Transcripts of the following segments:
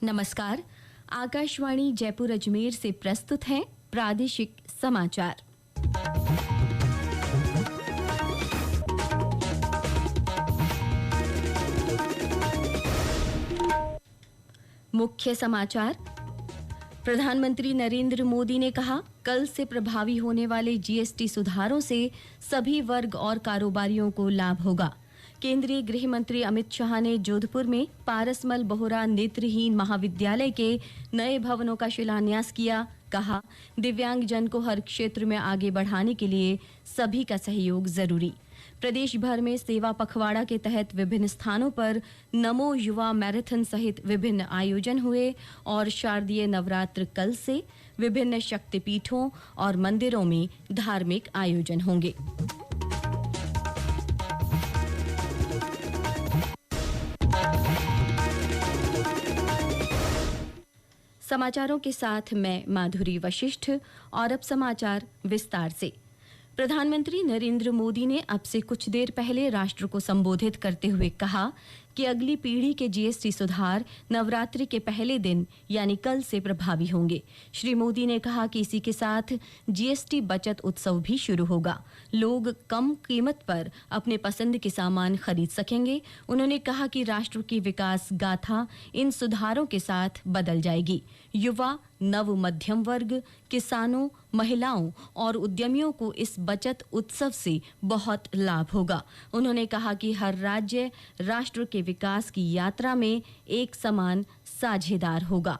नमस्कार। आकाशवाणी जयपुर अजमेर से प्रस्तुत हैं प्रादेशिक समाचार। मुख्य समाचार। प्रधानमंत्री नरेंद्र मोदी ने कहा, कल से प्रभावी होने वाले जीएसटी सुधारों से सभी वर्ग और कारोबारियों को लाभ होगा। केंद्रीय गृह मंत्री अमित शाह ने जोधपुर में पारसमल बोहरा नेत्रहीन महाविद्यालय के नए भवनों का शिलान्यास किया। कहा, दिव्यांगजन को हर क्षेत्र में आगे बढ़ाने के लिए सभी का सहयोग जरूरी। प्रदेश भर में सेवा पखवाड़ा के तहत विभिन्न स्थानों पर नमो युवा मैराथन सहित विभिन्न आयोजन हुए और शारदीय नवरात्र कल से विभिन्न शक्तिपीठों और मंदिरों में धार्मिक आयोजन होंगे। समाचारों के साथ मैं माधुरी वशिष्ठ और अब समाचार विस्तार से। प्रधानमंत्री नरेंद्र मोदी ने अब से कुछ देर पहले राष्ट्र को संबोधित करते हुए कहा कि अगली पीढ़ी के जीएसटी सुधार नवरात्रि के पहले दिन यानी कल से प्रभावी होंगे। श्री मोदी ने कहा कि इसी के साथ जीएसटी बचत उत्सव भी शुरू होगा। लोग कम कीमत पर अपने पसंद के सामान खरीद सकेंगे। उन्होंने कहा कि राष्ट्र की विकास गाथा इन सुधारों के साथ बदल जाएगी। युवा, नव मध्यम वर्ग, किसानों, महिलाओं और उद्यमियों को इस बचत उत्सव से बहुत लाभ होगा। उन्होंने कहा कि हर राज्य राष्ट्र के विकास की यात्रा में एक समान साझेदार होगा।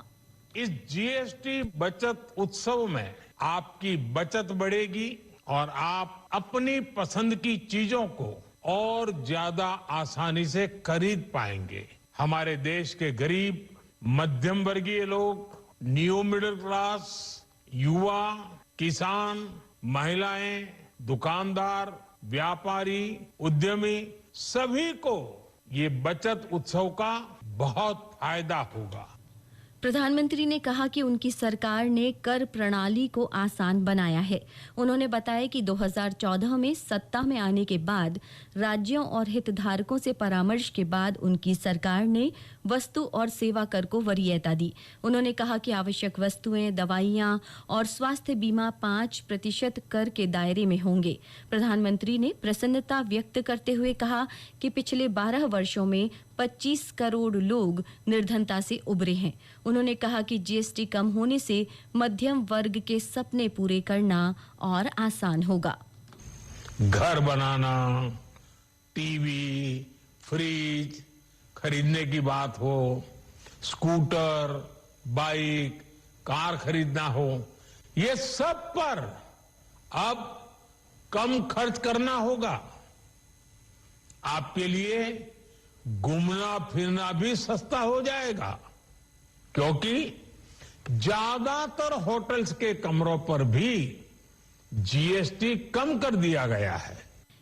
इस जीएसटी बचत उत्सव में आपकी बचत बढ़ेगी और आप अपनी पसंद की चीजों को और ज्यादा आसानी से खरीद पाएंगे। हमारे देश के गरीब, मध्यम वर्गीय लोग, न्यू मिडिल क्लास, युवा, किसान, महिलाएं, दुकानदार, व्यापारी, उद्यमी सभी को ये बचत उत्सव का बहुत फायदा होगा। प्रधानमंत्री ने कहा कि उनकी सरकार ने कर प्रणाली को आसान बनाया है। उन्होंने बताया कि 2014 में सत्ता में आने के बाद राज्यों और हितधारकों से परामर्श के बाद उनकी सरकार ने वस्तु और सेवा कर को वरीयता दी। उन्होंने कहा कि आवश्यक वस्तुएं, दवाइयां और स्वास्थ्य बीमा 5% कर के दायरे में होंगे। प्रधानमंत्री ने प्रसन्नता व्यक्त करते हुए कहा कि पिछले 12 वर्षों में 25 करोड़ लोग निर्धनता से उबरे हैं। उन्होंने कहा कि जीएसटी कम होने से मध्यम वर्ग के सपने पूरे करना और आसान होगा। घर बनाना, टीवी, फ्रिज खरीदने की बात हो, स्कूटर, बाइक, कार खरीदना हो, ये सब पर अब कम खर्च करना होगा। आपके लिए घूमना फिरना भी सस्ता हो जाएगा, क्योंकि ज्यादातर होटल्स के कमरों पर भी जीएसटी कम कर दिया गया है।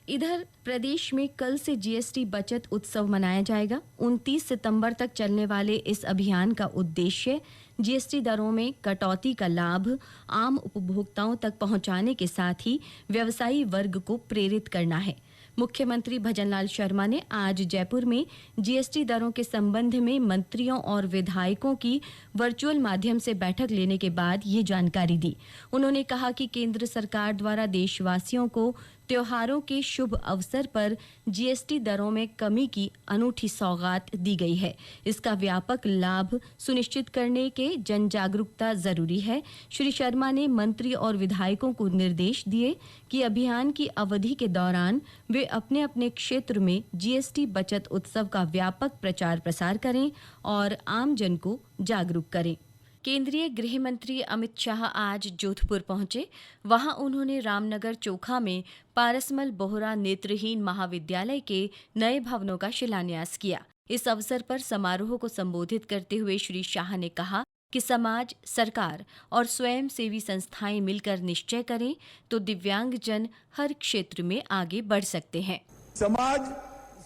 इधर प्रदेश में कल से जीएसटी बचत उत्सव मनाया जाएगा। 29 सितंबर तक चलने वाले इस अभियान का उद्देश्य जीएसटी दरों में कटौती का लाभ आम उपभोक्ताओं तक पहुंचाने के साथ ही व्यवसायी वर्ग को प्रेरित करना है। मुख्यमंत्री भजनलाल शर्मा ने आज जयपुर में जीएसटी दरों के संबंध में मंत्रियों और विधायकों की वर्चुअल माध्यम से बैठक लेने के बाद ये जानकारी दी। उन्होंने कहा कि केंद्र सरकार द्वारा देशवासियों को त्योहारों के शुभ अवसर पर जीएसटी दरों में कमी की अनूठी सौगात दी गई है। इसका व्यापक लाभ सुनिश्चित करने के जन जागरूकता जरूरी है। श्री शर्मा ने मंत्री और विधायकों को निर्देश दिए कि अभियान की अवधि के दौरान वे अपने अपने क्षेत्र में जीएसटी बचत उत्सव का व्यापक प्रचार प्रसार करें और आम जन को जागरूक करें। केंद्रीय गृह मंत्री अमित शाह आज जोधपुर पहुंचे। वहां उन्होंने रामनगर चोखा में पारसमल बोहरा नेत्रहीन महाविद्यालय के नए भवनों का शिलान्यास किया। इस अवसर पर समारोह को संबोधित करते हुए श्री शाह ने कहा कि समाज, सरकार और स्वयंसेवी संस्थाएं मिलकर निश्चय करें तो दिव्यांगजन हर क्षेत्र में आगे बढ़ सकते हैं। समाज,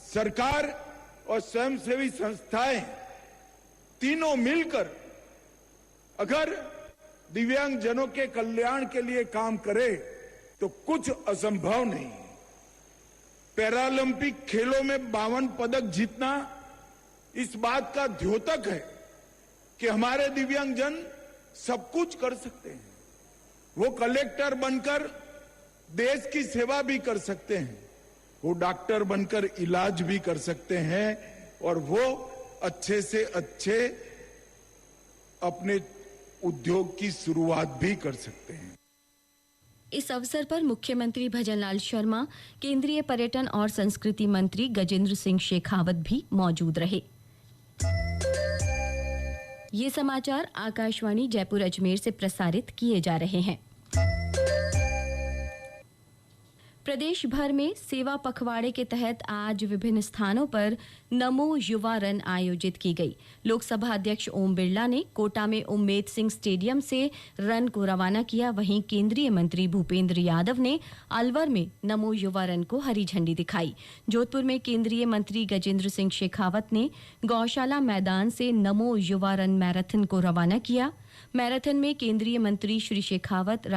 सरकार और स्वयंसेवी संस्थाएं तीनों मिलकर अगर दिव्यांगजनों के कल्याण के लिए काम करे तो कुछ असंभव नहीं। पैरालंपिक खेलों में 52 पदक जीतना इस बात का द्योतक है कि हमारे दिव्यांगजन सब कुछ कर सकते हैं। वो कलेक्टर बनकर देश की सेवा भी कर सकते हैं, वो डॉक्टर बनकर इलाज भी कर सकते हैं और वो अच्छे से अच्छे अपने उद्योग की शुरुआत भी कर सकते हैं। इस अवसर पर मुख्यमंत्री भजनलाल शर्मा, केंद्रीय पर्यटन और संस्कृति मंत्री गजेंद्र सिंह शेखावत भी मौजूद रहे। ये समाचार आकाशवाणी जयपुर अजमेर से प्रसारित किए जा रहे हैं। प्रदेश भर में सेवा पखवाड़े के तहत आज विभिन्न स्थानों पर नमो युवा रन आयोजित की गई। लोकसभा अध्यक्ष ओम बिरला ने कोटा में उम्मेद सिंह स्टेडियम से रन को रवाना किया। वहीं केंद्रीय मंत्री भूपेंद्र यादव ने अलवर में नमो युवा रन को हरी झंडी दिखाई। जोधपुर में केंद्रीय मंत्री गजेंद्र सिंह शेखावत ने गौशाला मैदान से नमो युवा रन मैराथन को रवाना किया। मैराथन में केंद्रीय मंत्री श्री शेखावत,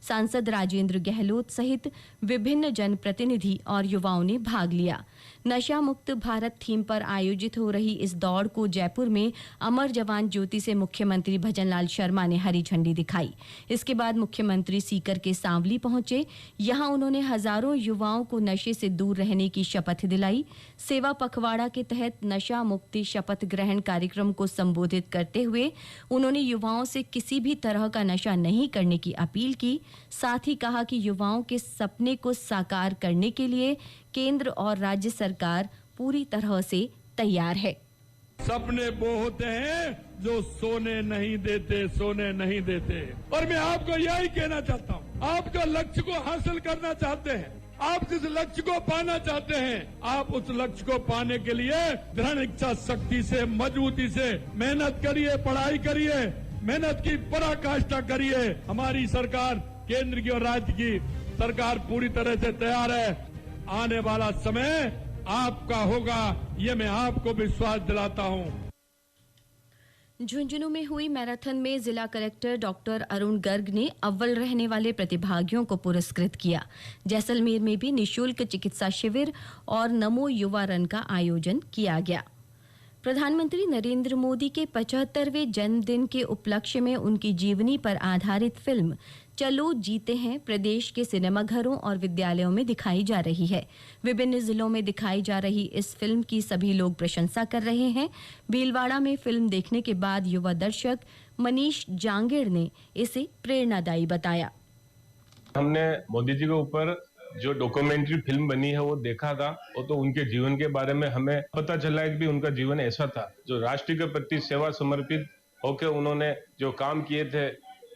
सांसद राजेंद्र गहलोत सहित विभिन्न जनप्रतिनिधि और युवाओं ने भाग लिया। नशा मुक्त भारत थीम पर आयोजित हो रही इस दौड़ को जयपुर में अमर जवान ज्योति से मुख्यमंत्री भजनलाल शर्मा ने हरी झंडी दिखाई। इसके बाद मुख्यमंत्री सीकर के सांवली पहुंचे। यहां उन्होंने हजारों युवाओं को नशे से दूर रहने की शपथ दिलाई। सेवा पखवाड़ा के तहत नशा मुक्ति शपथ ग्रहण कार्यक्रम को संबोधित करते हुए उन्होंने युवाओं से किसी भी तरह का नशा नहीं करने की अपील की। साथ ही कहा कि युवाओं के सपने को साकार करने के लिए केंद्र और राज्य सरकार पूरी तरह से तैयार है। सपने वो होते हैं जो सोने नहीं देते। और मैं आपको यही कहना चाहता हूँ, आप जो लक्ष्य को हासिल करना चाहते हैं, आप जिस लक्ष्य को पाना चाहते हैं, आप उस लक्ष्य को पाने के लिए दृढ़ इच्छा शक्ति से, मजबूती से मेहनत करिए, पढ़ाई करिए, मेहनत की पराकाष्ठा करिए। हमारी सरकार, केंद्र की और राज्य की सरकार पूरी तरह से तैयार है। आने वाला समय आपका होगा, ये मैं आपको विश्वास दिलाता हूँ। झुंझुनू में हुई मैराथन में जिला कलेक्टर डॉक्टर अरुण गर्ग ने अव्वल रहने वाले प्रतिभागियों को पुरस्कृत किया। जैसलमेर में भी निःशुल्क चिकित्सा शिविर और नमो युवा रन का आयोजन किया गया। प्रधानमंत्री नरेंद्र मोदी के 75वें जन्मदिन के उपलक्ष्य में उनकी जीवनी पर आधारित फिल्म चलो जीते हैं प्रदेश के सिनेमाघरों और विद्यालयों में दिखाई जा रही है। विभिन्न जिलों में दिखाई जा रही इस फिल्म की सभी लोग प्रशंसा कर रहे हैं। भीलवाड़ा में फिल्म देखने के बाद युवा दर्शक मनीष जांगेड़ ने इसे प्रेरणादायी बताया। हमने मोदी जी के ऊपर जो डॉक्यूमेंट्री फिल्म बनी है वो देखा था, वो तो उनके जीवन के बारे में हमें पता चला है कि उनका जीवन ऐसा था जो राष्ट्र के प्रति सेवा समर्पित होकर उन्होंने जो काम किए थे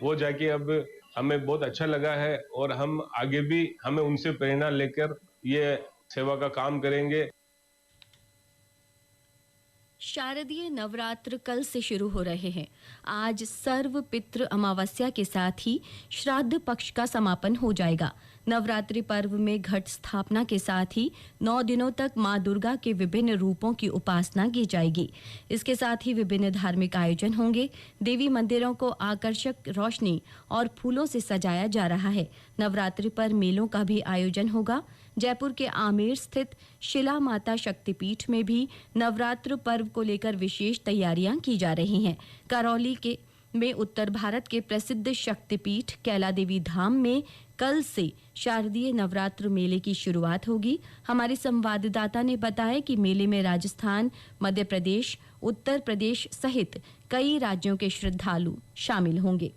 वो जाके अब हमें बहुत अच्छा लगा है और हम आगे भी हमें उनसे प्रेरणा लेकर ये सेवा का काम करेंगे। शारदीय नवरात्र कल से शुरू हो रहे हैं। आज सर्व पितृ अमावस्या के साथ ही श्राद्ध पक्ष का समापन हो जाएगा। नवरात्रि पर्व में घट स्थापना के साथ ही 9 दिनों तक मां दुर्गा के विभिन्न रूपों की उपासना की जाएगी। इसके साथ ही विभिन्न धार्मिक आयोजन होंगे। देवी मंदिरों को आकर्षक रोशनी और फूलों से सजाया जा रहा है। नवरात्रि पर मेलों का भी आयोजन होगा। जयपुर के आमेर स्थित शिला माता शक्तिपीठ में भी नवरात्र पर्व को लेकर विशेष तैयारियां की जा रही हैं। करौली में उत्तर भारत के प्रसिद्ध शक्तिपीठ कैला देवी धाम में कल से शारदीय नवरात्र मेले की शुरुआत होगी। हमारे संवाददाता ने बताया कि मेले में राजस्थान, मध्य प्रदेश, उत्तर प्रदेश सहित कई राज्यों के श्रद्धालु शामिल होंगे।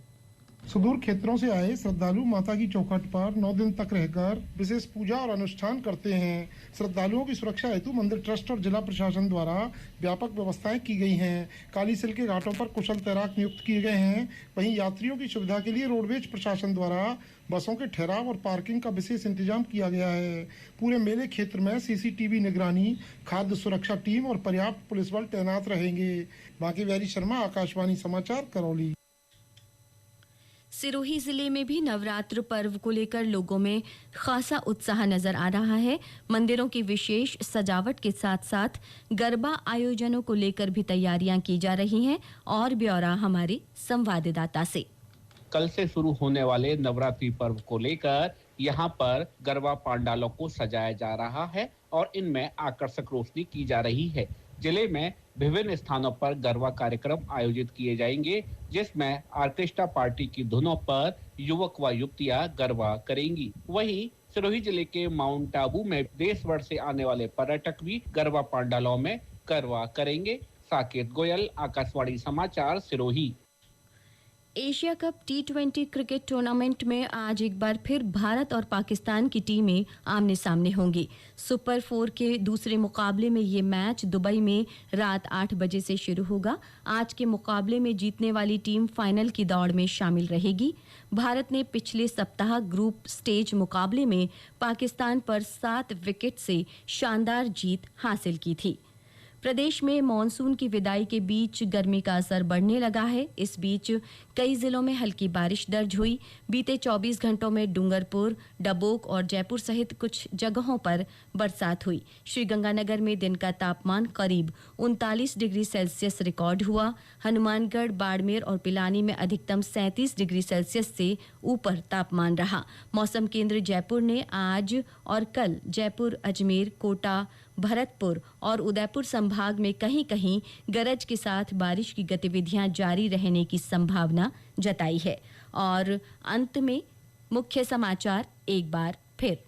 सुदूर क्षेत्रों से आए श्रद्धालु माता की चौखट पर 9 दिन तक रहकर विशेष पूजा और अनुष्ठान करते हैं। श्रद्धालुओं की सुरक्षा हेतु मंदिर ट्रस्ट और जिला प्रशासन द्वारा व्यापक व्यवस्थाएं की गई हैं। कालीसिल के घाटों पर कुशल तैराक नियुक्त किए गए हैं। वहीं यात्रियों की सुविधा के लिए रोडवेज प्रशासन द्वारा बसों के ठहराव और पार्किंग का विशेष इंतजाम किया गया है। पूरे मेले क्षेत्र में सीसीटीवी निगरानी, खाद्य सुरक्षा टीम और पर्याप्त पुलिस बल तैनात रहेंगे। बाकी बिहारी शर्मा, आकाशवाणी समाचार, करौली। सिरोही जिले में भी नवरात्र पर्व को लेकर लोगों में खासा उत्साह नजर आ रहा है। मंदिरों की विशेष सजावट के साथ साथ गरबा आयोजनों को लेकर भी तैयारियां की जा रही हैं। और ब्यौरा हमारे संवाददाता से। कल से शुरू होने वाले नवरात्रि पर्व को लेकर यहाँ पर गरबा पंडालों को सजाया जा रहा है और इनमें आकर्षक रोशनी की जा रही है। जिले में विभिन्न स्थानों पर गरबा कार्यक्रम आयोजित किए जाएंगे, जिसमें ऑर्केस्ट्रा पार्टी की धुनों पर युवक व युवतियां गरबा करेंगी। वहीं सिरोही जिले के माउंट आबू में देश भर से आने वाले पर्यटक भी गरबा पंडालों में गरबा करेंगे। साकेत गोयल, आकाशवाणी समाचार, सिरोही। एशिया कप टी20 क्रिकेट टूर्नामेंट में आज एक बार फिर भारत और पाकिस्तान की टीमें आमने सामने होंगी। सुपर 4 के दूसरे मुकाबले में ये मैच दुबई में रात 8 बजे से शुरू होगा। आज के मुकाबले में जीतने वाली टीम फाइनल की दौड़ में शामिल रहेगी। भारत ने पिछले सप्ताह ग्रुप स्टेज मुकाबले में पाकिस्तान पर 7 विकेट से शानदार जीत हासिल की थी। प्रदेश में मॉनसून की विदाई के बीच गर्मी का असर बढ़ने लगा है। इस बीच कई जिलों में हल्की बारिश दर्ज हुई। बीते 24 घंटों में डूंगरपुर, डबोक और जयपुर सहित कुछ जगहों पर बरसात हुई। श्रीगंगानगर में दिन का तापमान करीब 39 डिग्री सेल्सियस रिकॉर्ड हुआ। हनुमानगढ़, बाड़मेर और पिलानी में अधिकतम 37 डिग्री सेल्सियस से ऊपर तापमान रहा। मौसम केंद्र जयपुर ने आज और कल जयपुर, अजमेर, कोटा, भरतपुर और उदयपुर संभाग में कहीं-कहीं गरज के साथ बारिश की गतिविधियां जारी रहने की संभावना जताई है। और अंत में मुख्य समाचार एक बार फिर।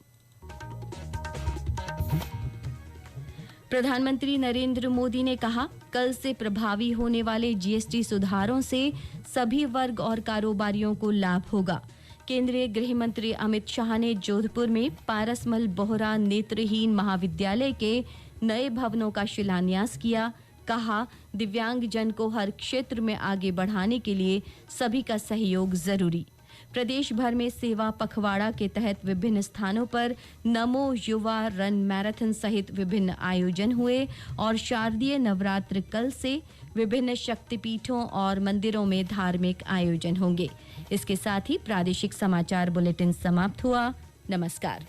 प्रधानमंत्री नरेंद्र मोदी ने कहा, कल से प्रभावी होने वाले जीएसटी सुधारों से सभी वर्ग और कारोबारियों को लाभ होगा। केंद्रीय गृह मंत्री अमित शाह ने जोधपुर में पारसमल बोहरा नेत्रहीन महाविद्यालय के नए भवनों का शिलान्यास किया। कहा, दिव्यांगजन को हर क्षेत्र में आगे बढ़ाने के लिए सभी का सहयोग जरूरी। प्रदेश भर में सेवा पखवाड़ा के तहत विभिन्न स्थानों पर नमो युवा रन मैराथन सहित विभिन्न आयोजन हुए। और शारदीय नवरात्र कल से विभिन्न शक्तिपीठों और मंदिरों में धार्मिक आयोजन होंगे। इसके साथ ही प्रादेशिक समाचार बुलेटिन समाप्त हुआ। नमस्कार।